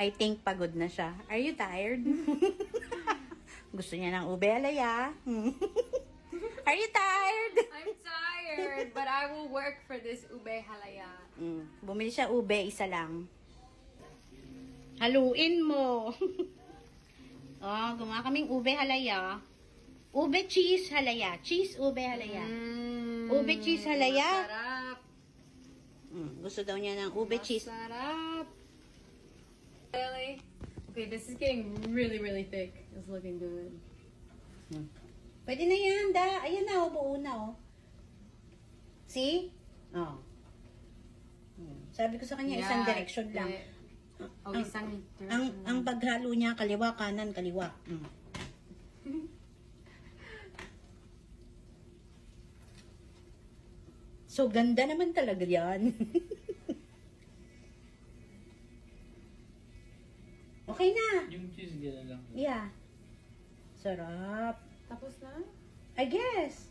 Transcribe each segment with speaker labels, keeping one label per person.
Speaker 1: I think pagod na siya. Are you tired? Gusto niya ng ube halaya. Are you tired?
Speaker 2: I'm tired, but I will work for this ube halaya.
Speaker 1: Bumili siya ube, isa lang. Haluin mo. Oh, gumawa kaming ube halaya. Ube cheese halaya. Cheese ube halaya. Ube cheese halaya.
Speaker 2: Sarap.
Speaker 1: Gusto daw niya ng ube cheese.
Speaker 2: Sarap. Really? Okay, this is getting really, really thick. It's looking good.
Speaker 1: Pwede na yan, da. Ayan na, buo na, oh. See? Oh. Sabi ko sa kanya, isang direction lang.
Speaker 2: Isang direction
Speaker 1: Ang paghalo niya, kaliwa, kanan, kaliwa. So, ganda naman talaga yan. Okay na.
Speaker 3: Yung cheese gano'n lang.
Speaker 1: Yeah. Sarap.
Speaker 2: Tapos na?
Speaker 1: I guess.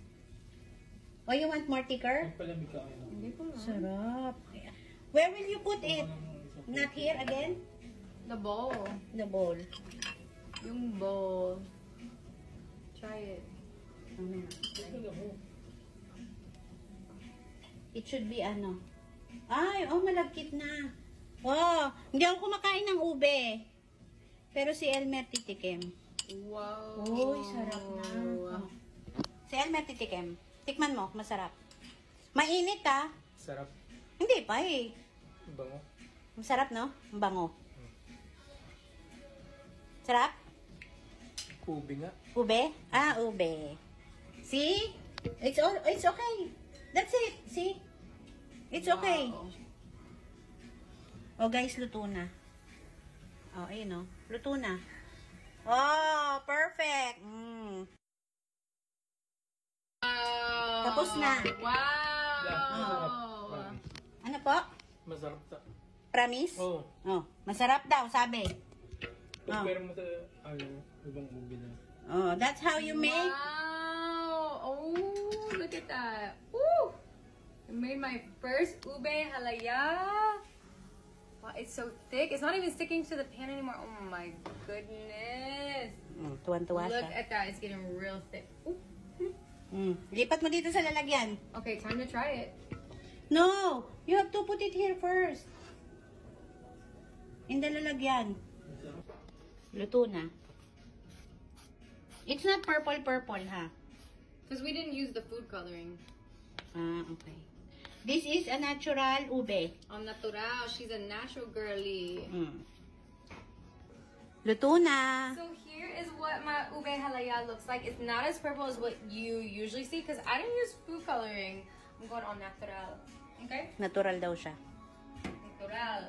Speaker 1: Oh, you want more thicker?
Speaker 3: Palamig ka kayo.
Speaker 2: Hindi ko na.
Speaker 1: Sarap. Where will you put it? Not here again?
Speaker 2: The bowl.
Speaker 1: The bowl.
Speaker 2: Yung bowl. Try it.
Speaker 1: It should be ano. Ay, oh, malagkit na. Oh, hindi ako kumakain ng ube. Pero si Elmer titikim.
Speaker 2: Wow.
Speaker 1: Uy, sarap na. Oh. Si Elmer titikim. Tikman mo, masarap. Mainit ah.
Speaker 3: Sarap.
Speaker 1: Hindi pa eh.
Speaker 3: Bango.
Speaker 1: Masarap no? Ang bango. Sarap?
Speaker 3: Ube nga.
Speaker 1: Ube? Ah, ube. See? It's okay. That's it. See? It's okay.
Speaker 2: Wow.
Speaker 1: Oh, guys, luto na. Oh, ayun oh. Luto na. Oh, perfect.
Speaker 2: Wow.
Speaker 1: Tapos na.
Speaker 2: Wow.
Speaker 3: Masarap.
Speaker 1: Ano po?
Speaker 3: Masarap ta.
Speaker 1: Promise?
Speaker 3: Oo.
Speaker 1: Oh, masarap daw, sabi. Oh.
Speaker 3: Pero ibang ube na.
Speaker 1: Oh, that's how you make.
Speaker 2: Wow. Oh, look at that. Woo. I made my first ube halaya. Wow, it's so thick. It's not even sticking to the pan anymore. Oh my goodness.
Speaker 1: Tuwan-tuwa
Speaker 2: Look
Speaker 1: siya.
Speaker 2: at that. It's getting real thick. Ooh.
Speaker 1: Lipat mo dito sa lalagyan.
Speaker 2: Okay, time to try it.
Speaker 1: No! You have to put it here first. In the lalagyan. Luto na. It's not purple, ha?
Speaker 2: Because we didn't use the food coloring.
Speaker 1: Ah, okay. This is a natural ube.
Speaker 2: Ang natural. She's a natural girly.
Speaker 1: Luto na.
Speaker 2: So here is what my ube halaya looks like. It's not as purple as what you usually see because I didn't use food coloring. I'm going on natural. Okay?
Speaker 1: Natural daw siya.
Speaker 2: Natural.